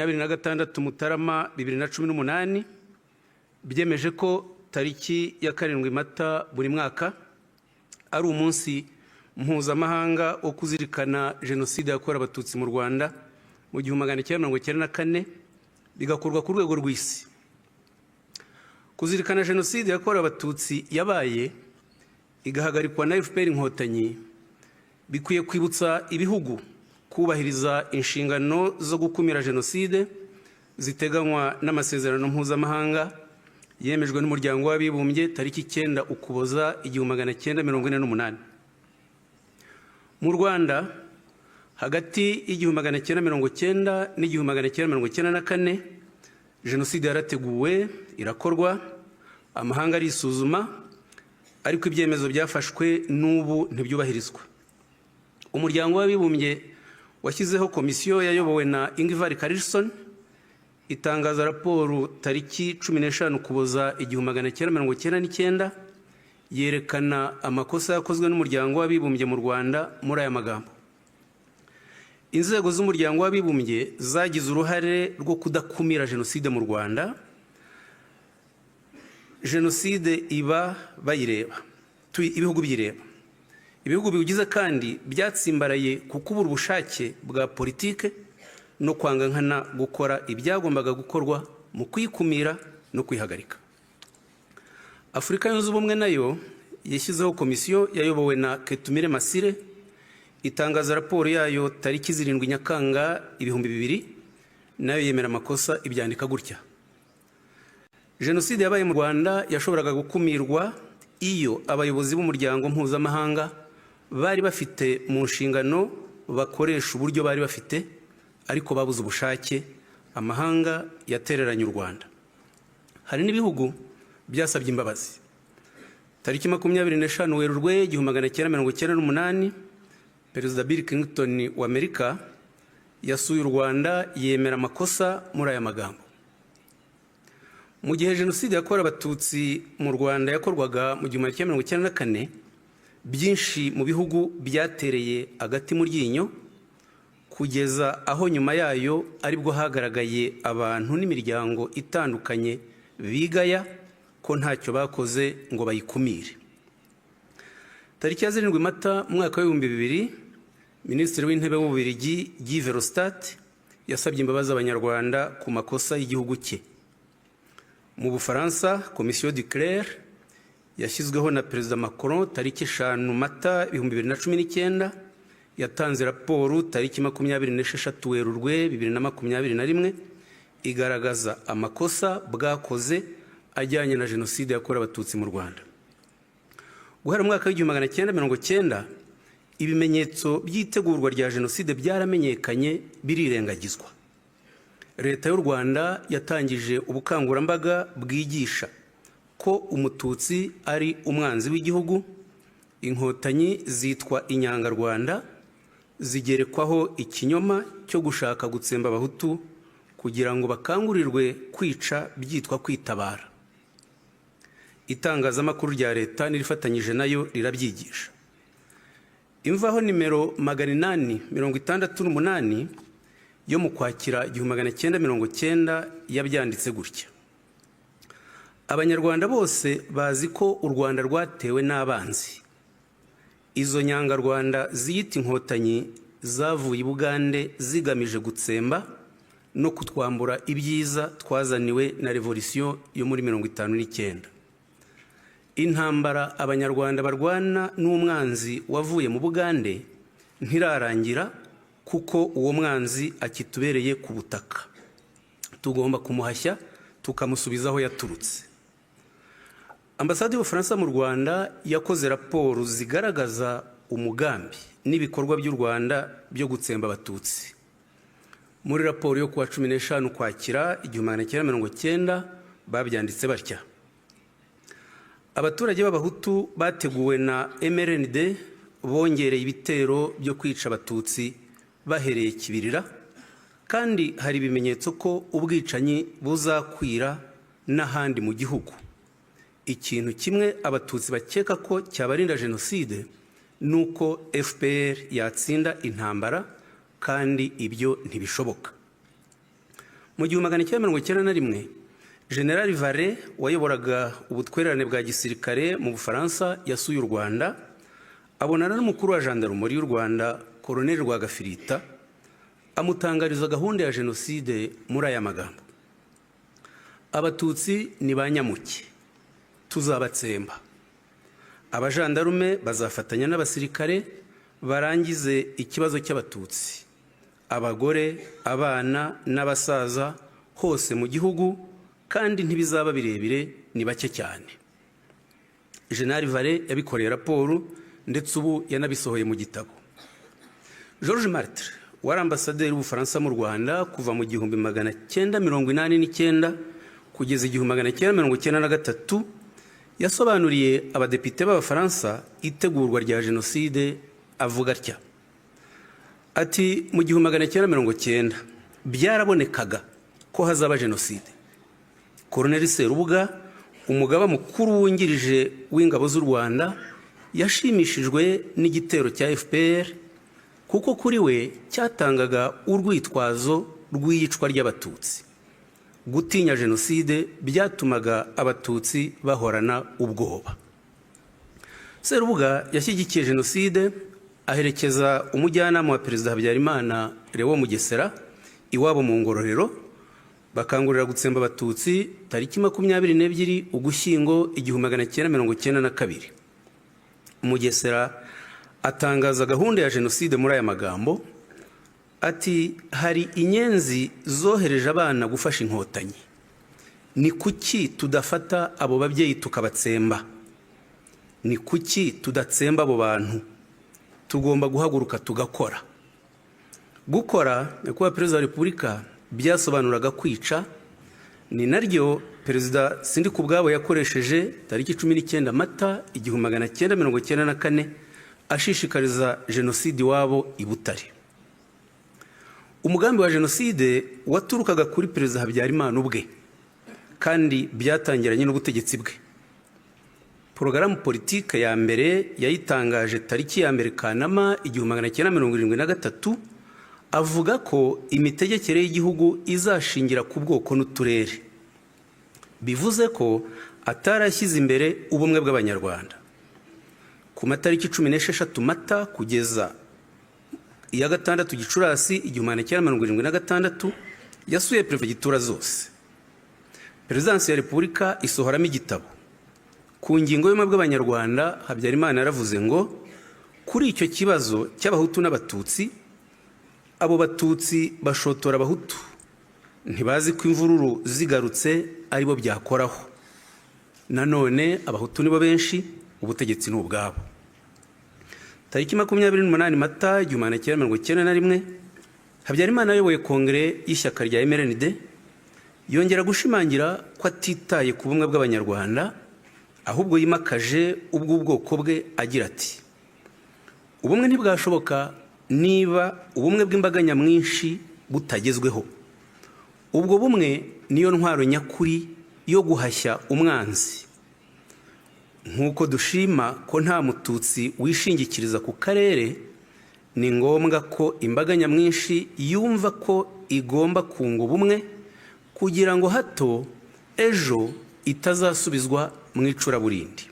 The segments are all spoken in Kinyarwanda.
26 Mutarama 2018 byemeje ko tariki ya 7 Mata buri mwaka ari umunsi mpuzamahanga wo kuzirikana Jenoside yakorewe Abatutsi mu Rwanda mu 1994 bigakorwa ku rwego rw'isi. Kuzirikana Jenoside yakorewe Abatutsi yabaye igahagarikwa na FPR Inkotanyi bikwiye kwibutsa ibihugu kubahiriza inshingano zo gukumira Jenoside ziteganywa n'amasezerano mpuzamahanga yemejwe n'umuryango w'abibumbye tariki 9 Ukuboza 1948. Mu Rwanda hagati y'1990 n'1994 Jenoside yarateguwe irakorwa amahanga arisuzuma ariko ibyemezo byafashwe n'ubu ntibyubahirizwa. Umuryango w'abibumbye washyizeho komisiyo yayobowe na Ingvar Carlsson itangaza raporo tariki 15 Ukuboza 1999 yerekana amakosa yakozwe n'umuryango w'abibumbye mu Rwanda muri aya magambo: inzego z'umuryango w'abibumbye zagize uruhare rwo kudakumira Jenoside mu Rwanda. Jenoside iba bayireba, ibihugu byireba. Ibihugu biwugize kandi byatsimbaraye kukubura ubushake bwa politike no kwanga nkana gukora ibyagombaga gukorwa mu kwikumira no kwihagarika. Afurika yunze ubumwe nayo yashyizeho komisiyo yayobowe na Ketumire Masire itangaza raporo yayo tariki 7 Nyakanga 2000 nayo yemera amakosa ibyandika gutya: Jenoside yabaye mu Rwanda yashoboraga gukumirwa iyo abayobozi b'umuryango mpuzamahanga bari bafite mu nshingano bakoresha uburyo bari bafite ariko babuze ubushake. Amahanga yatereranye u Rwanda. Hari n'ibihugu byasabye imbabazi. Tariki 25 Werurwe 1998 Perezida Bill Clinton wa Amerika yasuye u Rwanda yemera amakosa muri aya magambo: mu gihe Jenoside yakorewe Abatutsi mu Rwanda yakorwaga mu 1994 byinshi mu bihugu byatereye agati mu ryinyo kugeza aho nyuma yayo aribwo hagaragaye abantu n'imiryango itandukanye bigaya ko ntacyo bakoze ngo bayikumire. Tariki ya 7 Mata mwaka wa 2000 Minisitiri w'Intebe w'Ububiligi Guy Verhofstadt yasabye imbabazi abanyarwanda ku makosa y'igihugu cye. Mu Bufaransa Komisiyo de Claire yashyizweho na Perezida Macron tariki 5 Mata 2019 yatanze raporo tariki 26 Werurwe 2021 igaragaza amakosa bwakoze ajyanye na Jenoside yakorewe Abatutsi mu Rwanda. Guhera mwaka wa 1990 ibimenyetso by'itegurwa rya Jenoside byaramenyekanye birirengagizwa. Leta y'u Rwanda yatangije ubukangurambaga bwigisha ko umututsi ari umwanzi w'igihugu. Inkotanyi zitwa inyangarwanda zigerekwaho ikinyoma cyo gushaka gutsemba abahutu kugira ngo bakangurirwe kwica byitwa kwitabara. Itangazamakuru rya leta nirifatanyije nayo rirabyigisha. Imvaho nimero 868 yo mu Kwakira 1990 yabyanditse gutya: Abanyarwanda bose bazi ko u Rwanda rwatewe n'abanzi. Izo nyangarwanda ziyita inkotanyi zavuye i Bugande zigamije gutsemba no kutwambura ibyiza twazaniwe na revolution yo muri 59. Intambara abanyarwanda barwana n'umwanzi wavuye mu Bugande ntirarangira kuko uwo mwanzi akitubereye ku butaka. Tugomba kumuhashya tukamusubizaho yaturutse. Ambasade y'Ubufaransa mu Rwanda yakoze raporo zigaragaza umugambi n'ibikorwa by'u Rwanda byo gutsemba Abatutsi. Muri raporo yo kuwa 15 Ukwakira 1990 babyanditse batya: abaturage b'Abahutu bateguwe na MRND bongereye ibitero byo kwica Abatutsi bahereye Kibirira, kandi hari ibimenyetso ko ubwicanyi buzakwira n'ahandi mu gihugu. Ikintu kimwe Abatutsi bakeka ko cyabarinda Jenoside nuko FPR yatsinda intambara, kandi ibyo ntibishoboka. mu 1991 General Vare wayoboraga ubutwererane bwa gisirikare mu Bufaransa yasuye u Rwanda abonana n'umukuru wa gendarmerie y'u Rwanda Colonel Rwagafirita amutangariza gahunda ya jenoside muri aya magambo: Abatutsi ni banyamuke, tuzabatsemba. Abajandarume bazafatanya n'abasirikare barangize ikibazo cy'abatutsi, abagore, abana n'abasaza hose mu gihugu, kandi ntibizaba birebire, ni bake cyane. General Vare yabikoreye raporo ndetse ubu yanabisohoye mu gitabo. George Martre wari ambasaderi w'Ubufaransa mu Rwanda kuva mu 1989 kugeza 1993 yasobanuriye abadepite b'Abafaransa itegurwa rya jenoside avuga atya ati: mu 1990 byarabonekaga ko hazaba jenoside. Colonel Serubuga, umugaba mukuru wungirije w'ingabo z'u Rwanda, yashimishijwe n'igitero cya FPR kuko kuri we cyatangaga urwitwazo rw'iyicwa ry'abatutsi. Gutinya jenoside byatumaga abatutsi bahorana ubwoba. Serubuga yashyigikiye jenoside, aherekeza umujyanama wa Perezida Habyarimana Léon Mugesera iwabo mu Ngororero, bakangurira gutsemba abatutsi tariki 22 Ugushyingo 1992. Mugesera atangaza gahunda ya jenoside muri aya magambo ati: hari inyenzi zohereje abana gufasha inkotanyi, ni kuki tudafata abo babyeyi tukabatsemba? Ni kuki tudatsemba abo bantu? Tugomba guhaguruka tugakora. Gukora nyakubahwa Perezida wa Repubulika byasobanuraga kwica, ni naryo Perezida Sindikubwabo yakoresheje tariki 19 Mata 1994 ashishikariza jenoside iwabo i Butare. Umugambi wa jenoside waturukaga kuri Perezida Habyarimana ubwe, kandi byatangiranye n'ubutegetsi bwe. Porogaramu politike ya mbere yayitangaje tariki ya 1 Kanama 1973 avuga ko imitegekere y'igihugu izashingira ku bwoko n'uturere. Bivuze ko atarashyize imbere ubumwe bw'Abanyarwanda. Ku matariki 16 Mata kugeza iya 6 Gicurasi 1976 yasuye perefegitura zose. Perezidansi ya Repubulika isohoramo igitabo. Ku ngingo y'ubumwe bw'Abanyarwanda, Habyarimana yaravuze ngo kuri icyo kibazo cy'abahutu n'abatutsi, abo batutsi bashotora abahutu, ntibazi ko imvururu zigarutse aribo byakoraho. Nanone abahutu nibo benshi, ubutegetsi ni ubwabo. Tariki 28 Mata 1991 Habyarimana ayoboye kongere y'ishyaka rya MRND yongera gushimangira ko atitaye ku bumwe bw'Abanyarwanda, ahubwo yimakaje ubw'ubwoko bwe agira ati: ubumwe ntibwashoboka niba ubumwe bw'imbaga nyamwinshi butagezweho. Ubwo bumwe niyo ntwaro nyakuri yo guhashya umwanzi. Nk'uko dushima ko nta mututsi wishingikiriza ku karere, ni ngombwa ko imbaga nyamwinshi yumva ko igomba kunga ubumwe kugira ngo hato ejo itazasubizwa mu icuraburindi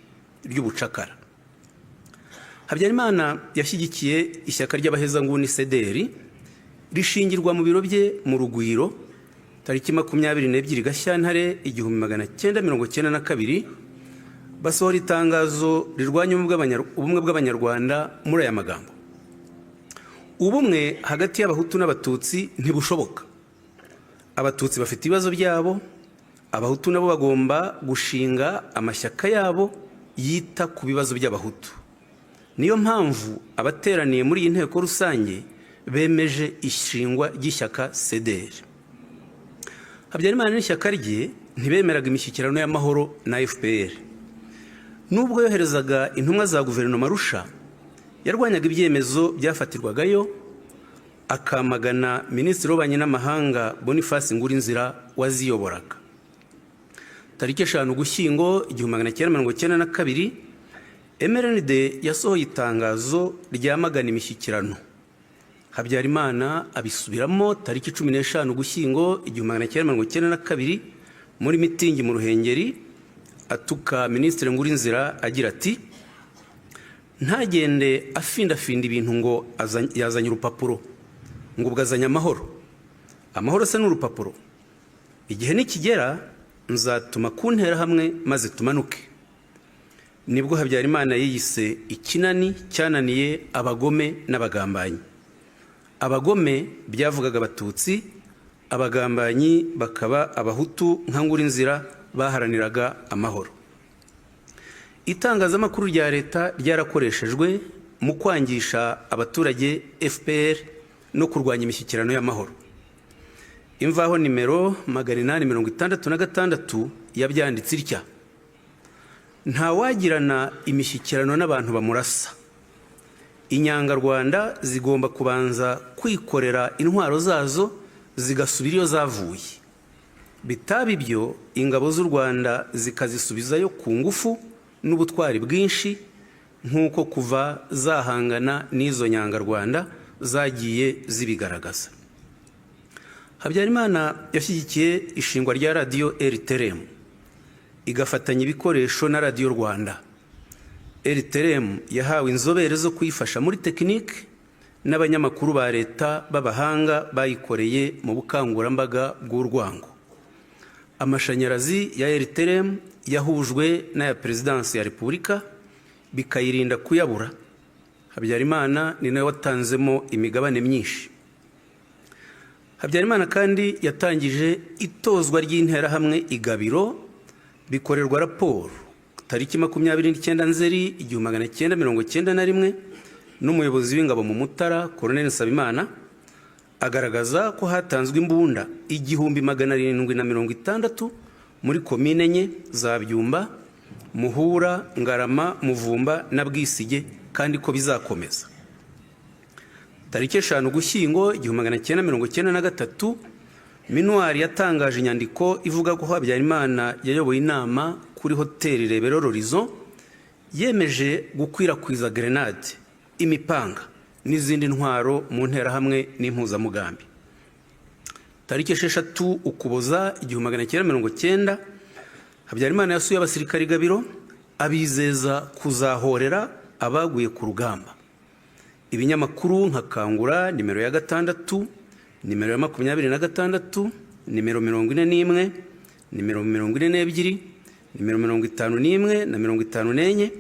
ry'ubucakara. Habyarimana yashyigikiye ishyaka ry'abahezanguni CDR rishingirwa mu biro bye mu Rugwiro tariki 22 Gashyantare 1992, basohora itangazo rirwanya ubumwe bw'Abanyarwanda muri aya magambo: ubumwe hagati y'abahutu n'abatutsi ntibushoboka. Abatutsi bafite ibibazo byabo, abahutu nabo bagomba gushinga amashyaka yabo yita ku bibazo by'abahutu. Niyo mpamvu abateraniye muri iyi nteko rusange bemeje ishingwa ry'ishyaka CDR. Habyarimana n'ishyaka rye ntibemeraga imishyikirano y'amahoro na FPR. Nubwo yoherezaga intumwa za guverinoma Arusha, yarwanyaga ibyemezo byafatirwagayo, akamagana Minisitiri w'Ububanyi n'Amahanga Boniface Ngurinzira waziyoboraga. Tariki 5 Ugushyingo 1992 MRND yasohoye itangazo ryamagana imishyikirano. Habyarimana abisubiramo tariki 15 Ugushyingo 1992 muri mitingi mu Ruhengeri, atuka Minisitiri Ngurinzira agira ati ntagende afindafinda ibintu ngo yazanye urupapuro ngo bwazanye amahoro. Amahoro se n'urupapuro. Igihe nikigera nzatuma kuntera hamwe maze tumanuke. Nibwo Habyarimana yiyise ikinani cyananiye abagome n'abagambanyi. Abagome byavugaga Abatutsi, abagambanyi bakaba Abahutu nka Ngurinzira baharaniraga amahoro. Itangazamakuru rya leta ryarakoreshejwe mu kwangisha abaturage FPR no kurwanya imishyikirano y'amahoro. Imvaho nimero 866 yabyanditse itya: nta wagirana imishyikirano n'abantu bamurasa. Inyangarwanda zigomba kubanza kwikorera intwaro zazo zigasubira iyo zavuye. Bitaba ibyo ingabo z'u Rwanda zikazisubizayo ku ngufu n'ubutwari bwinshi, nk'uko kuva zahangana n'izo nyangarwanda zagiye zibigaragaza. Habyarimana yashyigikiye ishingwa rya radiyo RTRM, igafatanya ibikoresho na radiyo Rwanda. RTRM yahawe inzobere zo kuyifasha muri tekinike n'abanyamakuru ba leta b'abahanga bayikoreye mu bukangurambaga bw'urwango. Amashanyarazi ya RTRM yahujwe n'aya Perezidansi ya Repubulika bikayirinda kuyabura. Habyarimana ni nawe watanzemo imigabane myinshi. Habyarimana kandi yatangije itozwa ry'interahamwe igabiro, bikorerwa raporo tariki 29 Nzeri 1991 n'umuyobozi w'ingabo mu Mutara Colonel Nsabimana, agaragaza ko hatanzwe imbunda 1760 muri komine enye za Byumba, Muhura, Ngarama, Muvumba na Bwisige, kandi ko bizakomeza. Tariki 5 Ugushyingo 1993 Minuari yatangaje inyandiko ivuga ko Habyarimana yayoboye inama kuri hoteli Rebero Horizon, yemeje gukwirakwiza grenade, imipanga n'izindi ntwaro mu nterahamwe n'impuzamugambi. Tariki 6 Ukuboza 1990 Habyarimana yasuye abasirikari Gabiro, abizeza kuzahorera abaguye ku rugamba. Ibinyamakuru nka Kangura nimero ya 6, nimero ya 26, nimero 41, nimero 42, nimero 51 na 54,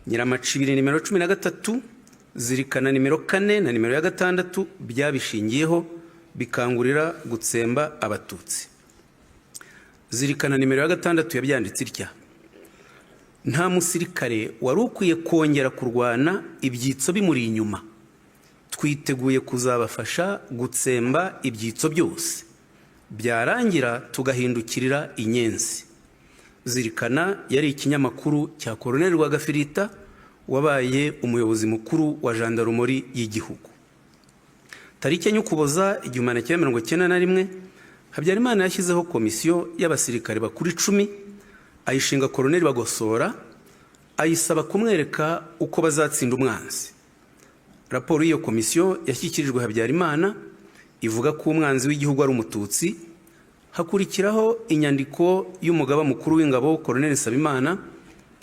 Nyiramacibiri nimero 13, Zirikana nimero 4 na nimero ya 6 byabishingiyeho bikangurira gutsemba Abatutsi. Zirikana nimero ya 6 yabyanditse itya: nta musirikare wari ukwiye kongera kurwana ibyitso bimuri inyuma. Twiteguye kuzabafasha gutsemba ibyitso byose, byarangira tugahindukirira inyenzi. Zirikana yari ikinyamakuru cya Colonel Rwagafirita wabaye umuyobozi mukuru wa Jandarumori y'igihugu. Tariki ya Ukuboza 1991 Habyarimana yashyizeho komisiyo y'abasirikare bakuru 10, ayishinga Colonel Bagosora, ayisaba kumwereka uko bazatsinda umwanzi. Raporo y'iyo komisiyo yashyikirijwe Habyarimana ivuga ko umwanzi w'igihugu ari Umututsi. Hakurikiraho inyandiko y'umugaba mukuru w'ingabo Colonel Nsabimana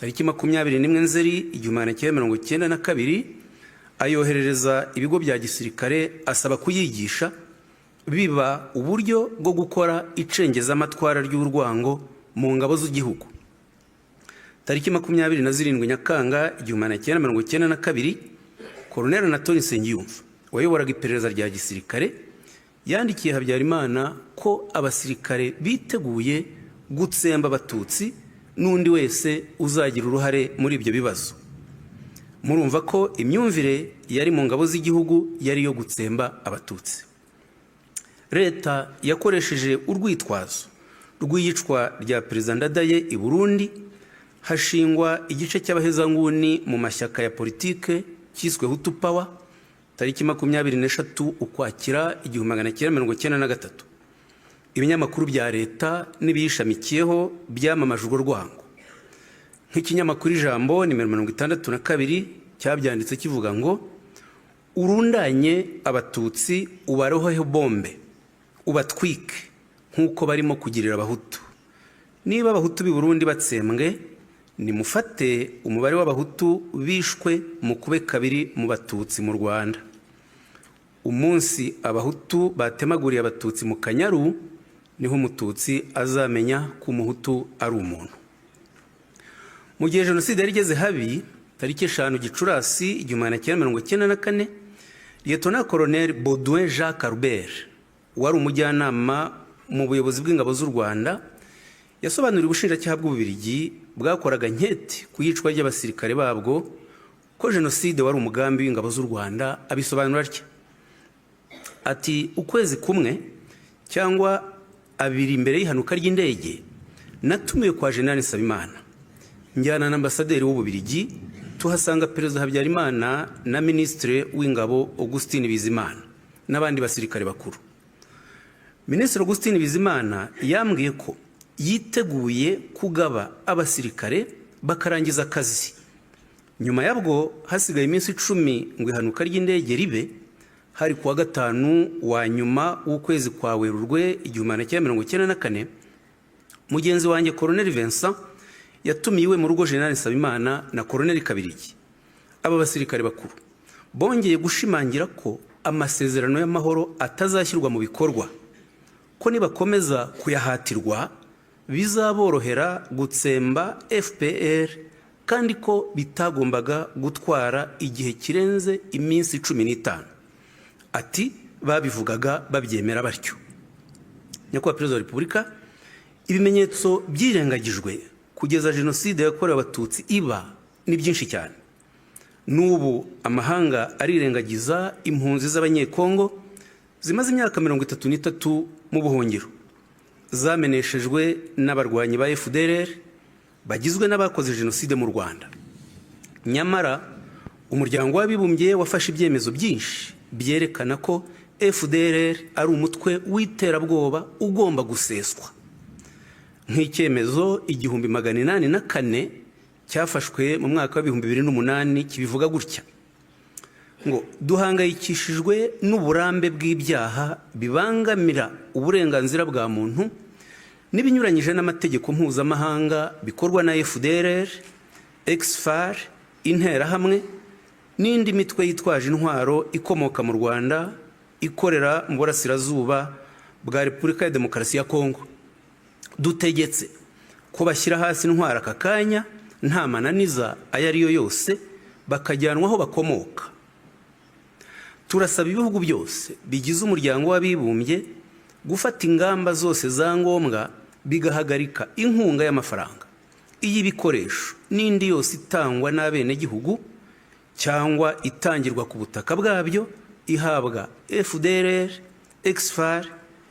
tariki 21 Nzeri 1992, ayoherereza ibigo bya gisirikare asaba kuyigisha, biba uburyo bwo gukora icengezamatwara ry'urwango mu ngabo z'igihugu. Tariki 27 Nyakanga 1992 Colonel Anatole Nsengiyumva wayoboraga iperereza rya gisirikare yandikiye Habyarimana ko abasirikare biteguye gutsemba Abatutsi n'undi wese uzagira uruhare muri ibyo bibazo. Murumva ko imyumvire yari mu ngabo z'igihugu yari yo gutsemba Abatutsi. Leta yakoresheje urwitwazo rw'iyicwa rya Perezida Ndadaye i Burundi, hashingwa igice cy'abahezanguni mu mashyaka ya politike cyiswe Hutu Power tariki 23 Ukwakira 1993. Ibinyamakuru bya leta n'ibiyishamikiyeho byamamaje urwo rwango. Nk'ikinyamakuru Ijambo nimero 62 cyabyanditse kivuga ngo urundanye abatutsi ubaroheho bombe ubatwike nk'uko barimo kugirira abahutu. Niba abahutu b'i Burundi batsembwe, nimufate umubare w'abahutu bishwe mu kube kabiri mu batutsi mu Rwanda. Umunsi abahutu batemaguriye abatutsi mu Kanyaru, niho umututsi azamenya ko umuhutu ari umuntu. Mu gihe jenoside yari igeze habi, tariki 5 Gicurasi 1994, Lieutenant Colonel Baudouin Jacques Albert, wari umujyanama mu buyobozi bw'ingabo z'u Rwanda, yasobanuriye ubushinjacyaha bw'Ububiligi bwakoraga nketi ku yicwa ry'abasirikare babwo ko jenoside wari umugambi w'ingabo z'u Rwanda. Abisobanura atya ati: ukwezi kumwe cyangwa abiri imbere y'ihanuka ry'indege, natumiwe kwa General Nsabimana njyana na ambasaderi w'Ububiligi, tuhasanga Perezida Habyarimana na Ministre w'ingabo Augustin Bizimana n'abandi basirikare bakuru. Ministre Augustin Bizimana yambwiye ko yiteguye kugaba abasirikare bakarangiza akazi. Nyuma yabwo hasigaye iminsi 10 ngo ihanuka ry'indege ribe, hari kuwa 5 wa nyuma w'ukwezi kwa Werurwe 1994, mugenzi wanjye Colonel Vincent yatumiwe mu rugo General Nsabimana na Colonel Kabirigi. Aba basirikare bakuru bongeye gushimangira ko amasezerano y'amahoro atazashyirwa mu bikorwa, ko nibakomeza kuyahatirwa bizaborohera gutsemba FPR, kandi ko bitagombaga gutwara igihe kirenze iminsi 15. Ati babivugaga babyemera batyo. Nyakubahwa Perezida wa Repubulika, ibimenyetso byirengagijwe kugeza jenoside yakorewe abatutsi iba ni byinshi cyane. N'ubu amahanga arirengagiza impunzi z'abanyekongo zimaze imyaka 33 mu buhungiro, zameneshejwe n'abarwanyi ba FDLR bagizwe n'abakoze jenoside mu Rwanda. Nyamara umuryango w'abibumbye wafashe ibyemezo byinshi byerekana ko FDLR ari umutwe w'iterabwoba ugomba guseswa. Nk'icyemezo 1804 cyafashwe mu mwaka wa 2008 kibivuga gutya ngo: duhangayikishijwe n'uburambe bw'ibyaha bibangamira uburenganzira bwa muntu n'ibinyuranyije n'amategeko mpuzamahanga bikorwa na FDLR, Exfar, Interahamwe n'indi mitwe yitwaje intwaro ikomoka mu Rwanda ikorera mu burasirazuba bwa Repubulika ya Demokarasi ya Kongo. Dutegetse ko bashyira hasi intwaro aka kanya nta mananiza ayo ariyo yose, bakajyanwa aho bakomoka. Turasaba ibihugu byose bigize umuryango w'abibumbye gufata ingamba zose za ngombwa, bigahagarika inkunga y'amafaranga, iy'ibikoresho n'indi yose itangwa n'abenegihugu cyangwa itangirwa ku butaka bwabyo, ihabwa FDLR, Exfar,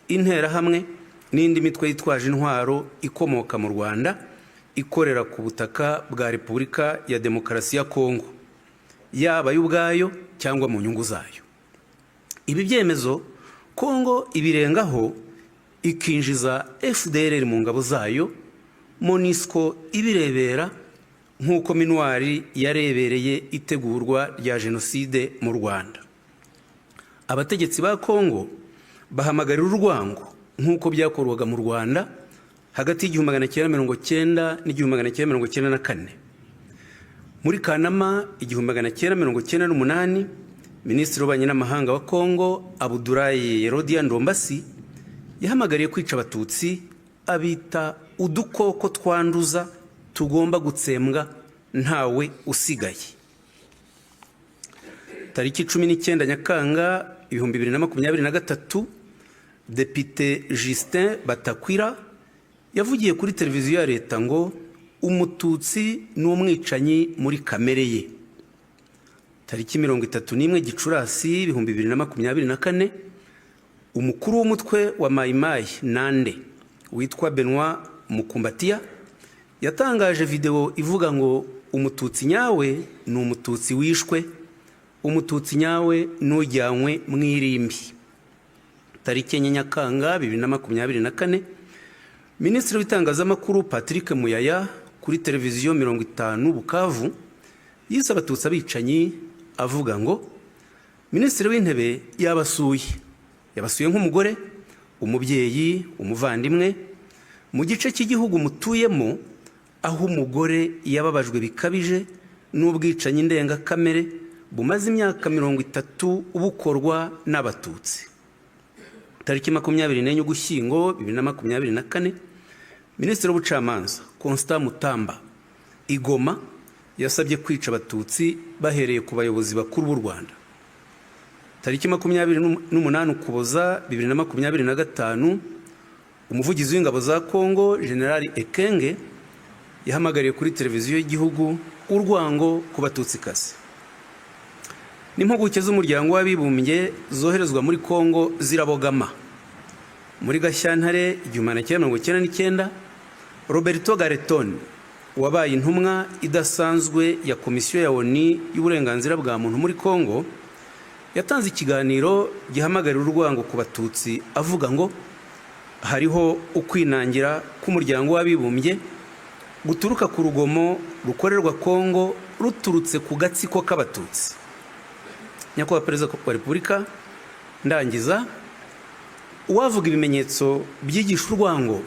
Interahamwe n'indi mitwe yitwaje intwaro ikomoka mu Rwanda ikorera ku butaka bwa Repubulika ya Demokarasi ya Kongo, yaba yo ubwayo cyangwa mu nyungu zayo. Ibi byemezo Kongo ibirengaho ikinjiza FDLR mu ngabo zayo, MONUSCO ibirebera nk'uko minuari yarebereye itegurwa rya jenoside mu Rwanda. Abategetsi ba Kongo bahamagarira urwango nk'uko byakorwaga mu Rwanda hagati y'1990 n'1994. Muri Kanama 1998, Minisitiri w'Ububanyi n'Amahanga wa Kongo Abdoulaye Rodian Ndombasi yahamagariye kwica abatutsi, abita udukoko twanduza tugomba gutsembwa ntawe usigaye. Tariki 19 Nyakanga 2023, Depite Justin Batakwira yavugiye kuri televiziyo ya leta ngo umututsi n'umwicanyi muri kamere ye. Tariki 31 Gicurasi 2024, umukuru w'umutwe wa Maimai Nande witwa Benoit Mukumbatia yatangaje video ivuga ngo umututsi nyawe ni umututsi wishwe, umututsi nyawe n'ujyanywe mwirimbi. Tariki Nyakanga 2024, Minisitiri w'itangazamakuru Patrick Muyaya kuri televiziyo 50 Bukavu yise abatutsi abicanyi, avuga ngo Minisitiri w'Intebe yabasuye nk'umugore, umubyeyi, umuvandimwe mu gice cy'igihugu mutuyemo aho umugore yababajwe bikabije n'ubwicanyi ndengakamere bumaze imyaka 30 bukorwa n'abatutsi. Tariki 24 Ugushyingo 2024, Minisitiri w'Ubucamanza Constant Mutamba i Goma yasabye kwica abatutsi bahereye ku bayobozi bakuru b'u Rwanda. Tariki 28 Ukuboza 2025, umuvugizi w'ingabo za Kongo General Ekenge yahamagariye kuri televiziyo y'igihugu urwango ku batutsikazi. N'impuguke z'umuryango w'abibumbye zoherezwa muri Kongo zirabogama. Muri Gashyantare 1999, Roberto Gareton wabaye intumwa idasanzwe ya Komisiyo ya ONU y'uburenganzira bwa muntu muri Kongo yatanze ikiganiro gihamagarira urwango ku batutsi avuga ngo hariho ukwinangira k'umuryango w'abibumbye guturuka ku rugomo rukorerwa Kongo ruturutse ku gatsiko k'abatutsi. Nyakubahwa Perezida wa Repubulika, ndangiza, uwavuga ibimenyetso byigisha urwango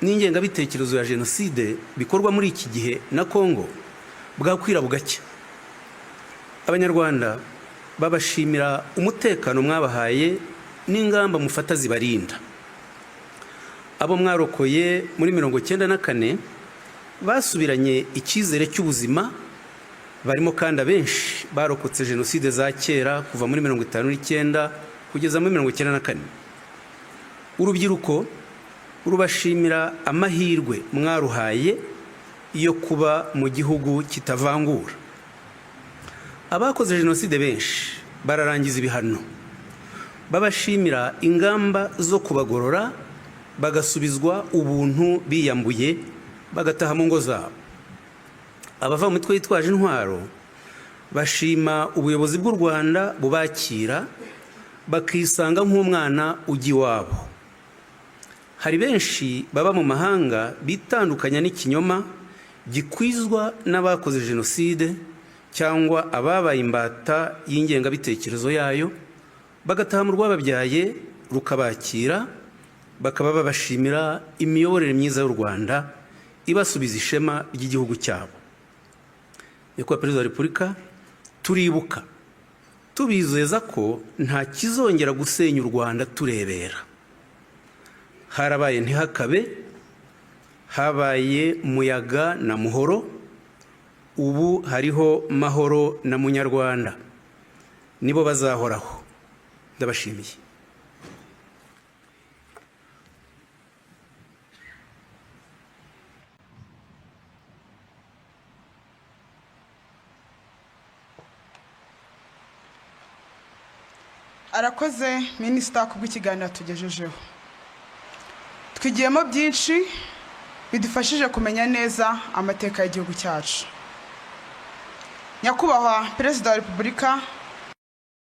n'ingengabitekerezo ya jenoside bikorwa muri iki gihe na Kongo bwakwira bugacya. Abanyarwanda babashimira umutekano mwabahaye n'ingamba mufata zibarinda. Abo mwarokoye muri 1994 basubiranye icyizere cy'ubuzima, barimo kandi abenshi barokotse jenoside za kera kuva muri 1959 kugeza muri 1994. Urubyiruko rubashimira amahirwe mwaruhaye yo kuba mu gihugu kitavangura. Abakoze jenoside benshi bararangiza ibihano, babashimira ingamba zo kubagorora bagasubizwa ubuntu biyambuye bagataha mu ngo zabo. Abava mu mitwe yitwaje intwaro bashima ubuyobozi bw'u Rwanda bubakira bakisanga nk'umwana ujya iwabo. Hari benshi baba mu mahanga bitandukanya n'ikinyoma gikwizwa n'abakoze jenoside cyangwa ababaye imbata y'ingengabitekerezo yayo, bagataha mu rwababyaye rukabakira, bakaba babashimira imiyoborere myiza y'u Rwanda ibasubiza ishema ry'igihugu cyabo. Nyakubahwa Perezida wa Repubulika, turibuka tubizeza ko nta kizongera gusenya u Rwanda turebera. Harabaye ntihakabe, habaye Muyaga na Muhoro, ubu hariho Mahoro na Munyarwanda. Nibo bazahoraho. Ndabashimiye. Arakoze Minisita kubw'ikiganiro tugejejeho. Twigiyemo byinshi bidufashije kumenya neza amateka y'igihugu cyacu. Nyakubahwa Perezida wa Repubulika,